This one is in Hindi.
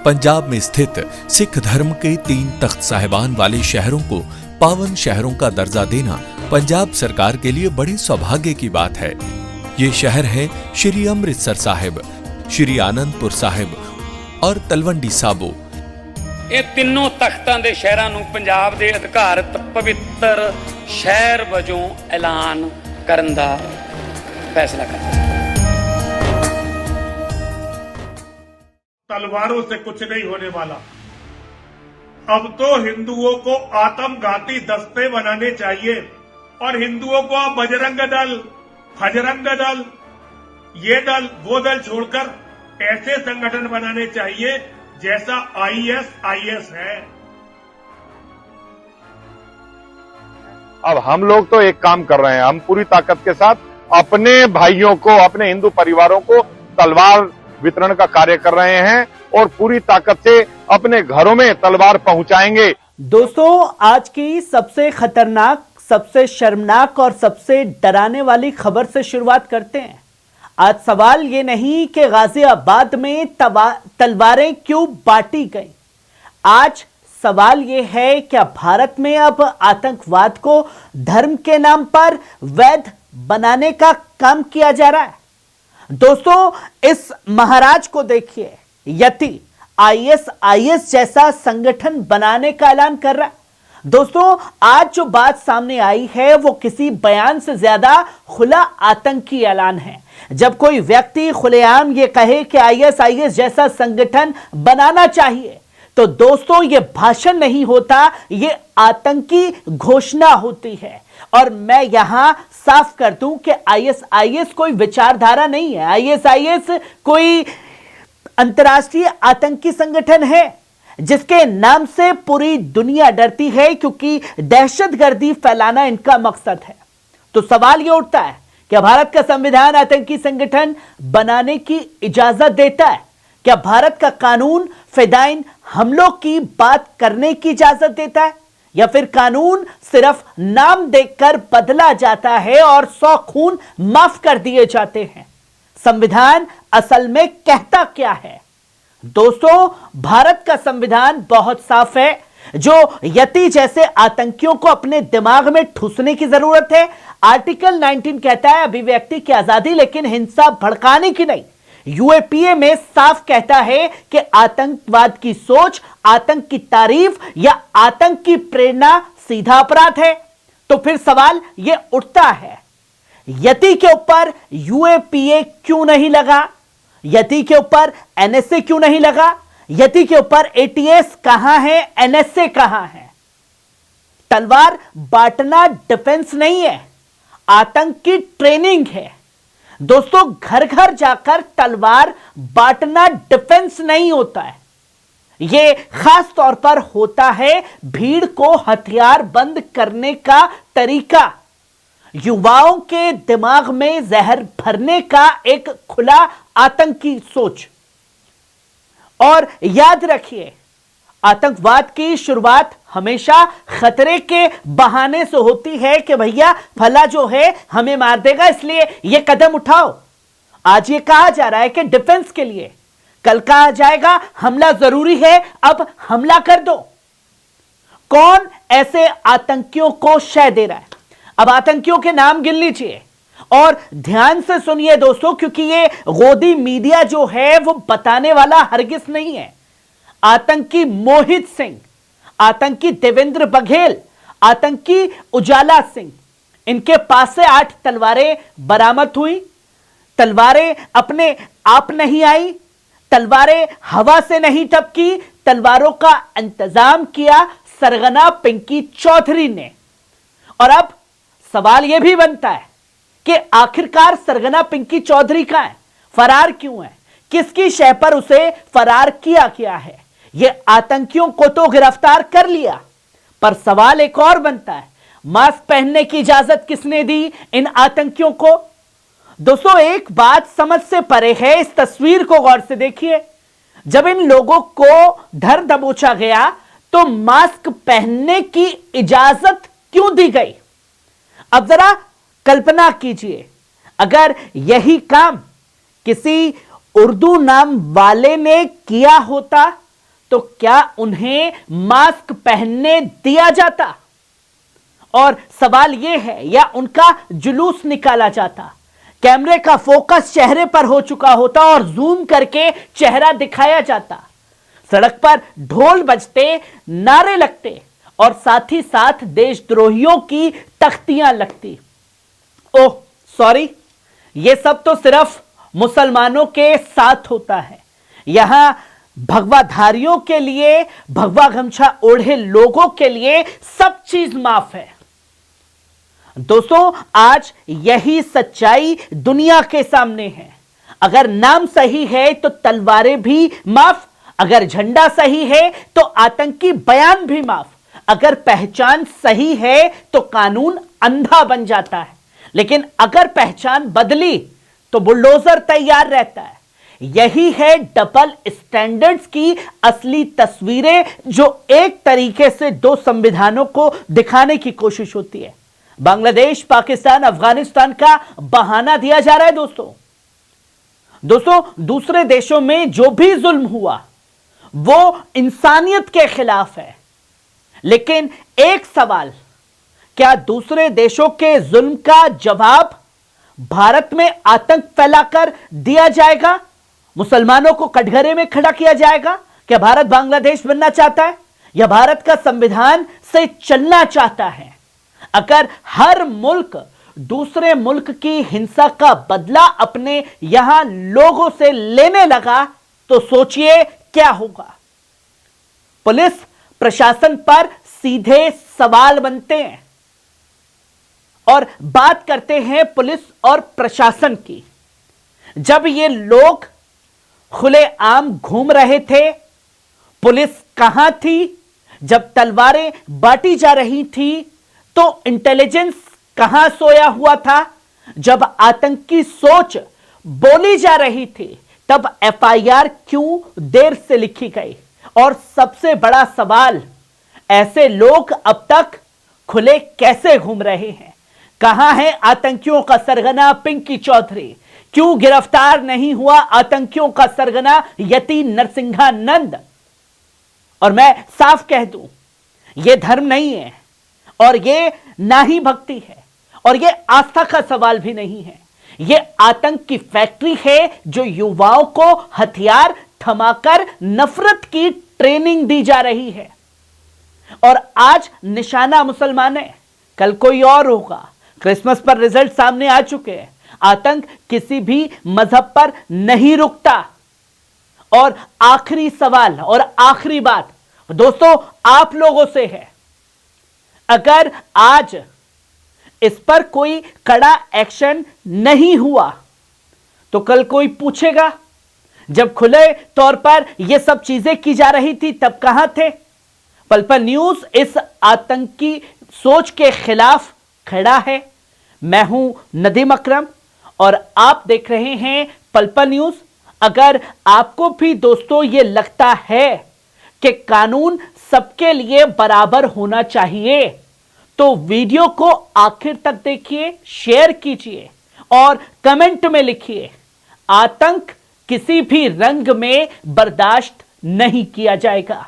पंजाब में स्थित सिख धर्म के 3 तख्त साहिबान वाले शहरों को पावन शहरों का दर्जा देना पंजाब सरकार के लिए बड़े सौभाग्य की बात है। ये शहर है श्री अमृतसर साहिब, श्री आनंदपुर साहिब और तलवंडी साबो। ਇਹ ਤਿੰਨੋਂ ਤਖਤਾਂ ਦੇ ਸ਼ਹਿਰਾਂ ਨੂੰ ਪੰਜਾਬ ਦੇ ਅਧਿਕਾਰਤ ਪਵਿੱਤਰ ਸ਼ਹਿਰ ਵਜੋਂ ਐਲਾਨ ਕਰਨ ਦਾ ਫੈਸਲਾ ਕੀਤਾ। तलवारों से कुछ नहीं होने वाला। अब तो हिंदुओं को आत्मघाती दस्ते बनाने चाहिए और हिंदुओं को अब बजरंग दल, फजरंग दल, ये दल वो दल छोड़कर ऐसे संगठन बनाने चाहिए जैसा आईएस है। अब हम लोग तो एक काम कर रहे हैं, हम पूरी ताकत के साथ अपने भाइयों को, अपने हिंदू परिवारों को तलवार वितरण का कार्य कर रहे हैं और पूरी ताकत से अपने घरों में तलवार पहुंचाएंगे। दोस्तों, आज की सबसे खतरनाक, सबसे शर्मनाक और सबसे डराने वाली खबर से शुरुआत करते हैं। आज सवाल ये नहीं कि गाजियाबाद में तलवारें क्यों बांटी गई। आज सवाल ये है, क्या भारत में अब आतंकवाद को धर्म के नाम पर वैध बनाने का काम किया जा रहा है। दोस्तों, इस महाराज को देखिए, यति आईएस जैसा संगठन बनाने का ऐलान कर रहा है। दोस्तों, आज जो बात सामने आई है वो किसी बयान से ज्यादा खुला आतंकी ऐलान है। जब कोई व्यक्ति खुलेआम ये कहे कि आईएस जैसा संगठन बनाना चाहिए, तो दोस्तों ये भाषण नहीं होता, ये आतंकी घोषणा होती है। और मैं यहां साफ कर दूं कि आईएस कोई विचारधारा नहीं है। आईएस कोई अंतर्राष्ट्रीय आतंकी संगठन है जिसके नाम से पूरी दुनिया डरती है, क्योंकि दहशतगर्दी फैलाना इनका मकसद है। तो सवाल यह उठता है, क्या भारत का संविधान आतंकी संगठन बनाने की इजाजत देता है? क्या भारत का कानून फिदाइन हमलों की बात करने की इजाजत देता है, या फिर कानून सिर्फ नाम देकर बदला जाता है और 100 खून माफ कर दिए जाते हैं? संविधान असल में कहता क्या है? दोस्तों, भारत का संविधान बहुत साफ है। जो यति जैसे आतंकियों को अपने दिमाग में ठूसने की जरूरत है। आर्टिकल 19 कहता है अभिव्यक्ति की आजादी, लेकिन हिंसा भड़काने की नहीं। यूएपीए में साफ कहता है कि आतंकवाद की सोच, आतंक की तारीफ या आतंक की प्रेरणा सीधा अपराध है। तो फिर सवाल यह उठता है, यति के ऊपर यूएपीए क्यों नहीं लगा? यति के ऊपर एनएसए क्यों नहीं लगा? यति के ऊपर एटीएस कहां है, एनएसए कहां है? तलवार बांटना डिफेंस नहीं है, आतंक की ट्रेनिंग है। दोस्तों, घर घर जाकर तलवार बांटना डिफेंस नहीं होता है। यह खास तौर पर होता है भीड़ को हथियार बंद करने का तरीका, युवाओं के दिमाग में जहर भरने का एक खुला आतंकी सोच। और याद रखिए, आतंकवाद की शुरुआत हमेशा खतरे के बहाने से होती है कि भैया फला जो है हमें मार देगा, इसलिए यह कदम उठाओ। आज ये कहा जा रहा है कि डिफेंस के लिए, कल कहा जाएगा हमला जरूरी है, अब हमला कर दो। कौन ऐसे आतंकियों को शय दे रहा है? अब आतंकियों के नाम गिन लीजिए और ध्यान से सुनिए दोस्तों, क्योंकि ये गोदी मीडिया जो है वो बताने वाला हरगिज नहीं है। आतंकी मोहित सिंह, आतंकी देवेंद्र बघेल, आतंकी उजाला सिंह, इनके पास से 8 तलवारें बरामद हुई। तलवारें अपने आप नहीं आई, तलवारें हवा से नहीं टपकी, तलवारों का इंतजाम किया सरगना पिंकी चौधरी ने। और अब सवाल यह भी बनता है कि आखिरकार सरगना पिंकी चौधरी कहां है, फरार क्यों है, किसकी शय पर उसे फरार किया गया है? यह आतंकियों को तो गिरफ्तार कर लिया, पर सवाल एक और बनता है, मास्क पहनने की इजाजत किसने दी इन आतंकियों को? दोस्तों, एक बात समझ से परे है, इस तस्वीर को गौर से देखिए। जब इन लोगों को धर दबोचा गया तो मास्क पहनने की इजाजत क्यों दी गई? अब जरा कल्पना कीजिए, अगर यही काम किसी उर्दू नाम वाले ने किया होता तो क्या उन्हें मास्क पहनने दिया जाता? और सवाल यह है, या उनका जुलूस निकाला जाता? कैमरे का फोकस चेहरे पर हो चुका होता और जूम करके चेहरा दिखाया जाता। सड़क पर ढोल बजते, नारे लगते और साथ ही साथ देशद्रोहियों की तख्तियां लगती। ओह सॉरी, यह सब तो सिर्फ मुसलमानों के साथ होता है। यहां भगवाधारियों के लिए, भगवा गमछा ओढ़े लोगों के लिए सब चीज माफ है। दोस्तों, आज यही सच्चाई दुनिया के सामने है। अगर नाम सही है तो तलवारें भी माफ, अगर झंडा सही है तो आतंकी बयान भी माफ, अगर पहचान सही है तो कानून अंधा बन जाता है, लेकिन अगर पहचान बदली तो बुलडोजर तैयार रहता है। यही है डबल स्टैंडर्ड्स की असली तस्वीरें, जो एक तरीके से दो संविधानों को दिखाने की कोशिश होती है। बांग्लादेश, पाकिस्तान, अफगानिस्तान का बहाना दिया जा रहा है। दोस्तों, दूसरे देशों में जो भी जुल्म हुआ वो इंसानियत के खिलाफ है, लेकिन एक सवाल, क्या दूसरे देशों के जुल्म का जवाब भारत में आतंक फैलाकर दिया जाएगा? मुसलमानों को कटघरे में खड़ा किया जाएगा? क्या भारत बांग्लादेश बनना चाहता है या भारत का संविधान से चलना चाहता है? अगर हर मुल्क दूसरे मुल्क की हिंसा का बदला अपने यहां लोगों से लेने लगा तो सोचिए क्या होगा। पुलिस प्रशासन पर सीधे सवाल बनते हैं और बात करते हैं पुलिस और प्रशासन की। जब ये लोग खुलेआम घूम रहे थे, पुलिस कहां थी? जब तलवारें बांटी जा रही थी तो इंटेलिजेंस कहां सोया हुआ था? जब आतंकी सोच बोली जा रही थी तब एफआईआर क्यों देर से लिखी गई? और सबसे बड़ा सवाल, ऐसे लोग अब तक खुले कैसे घूम रहे हैं? कहां है आतंकियों का सरगना पिंकी चौधरी? क्यों गिरफ्तार नहीं हुआ आतंकियों का सरगना यति नरसिंहानंद? और मैं साफ कह दूं, यह धर्म नहीं है और यह ना ही भक्ति है और यह आस्था का सवाल भी नहीं है। यह आतंक की फैक्ट्री है जो युवाओं को हथियार थमाकर नफरत की ट्रेनिंग दी जा रही है। और आज निशाना मुसलमान है, कल कोई और होगा। क्रिसमस पर रिजल्ट सामने आ चुके हैं। आतंक किसी भी मजहब पर नहीं रुकता। और आखिरी सवाल और आखिरी बात दोस्तों आप लोगों से है, अगर आज इस पर कोई कड़ा एक्शन नहीं हुआ तो कल कोई पूछेगा, जब खुले तौर पर यह सब चीजें की जा रही थी तब कहां थे? पल पल न्यूज इस आतंकी सोच के खिलाफ खड़ा है। मैं हूं नदीम अकरम और आप देख रहे हैं पल पल न्यूज। अगर आपको भी दोस्तों ये लगता है कि कानून सबके लिए बराबर होना चाहिए तो वीडियो को आखिर तक देखिए, शेयर कीजिए और कमेंट में लिखिए, आतंक किसी भी रंग में बर्दाश्त नहीं किया जाएगा।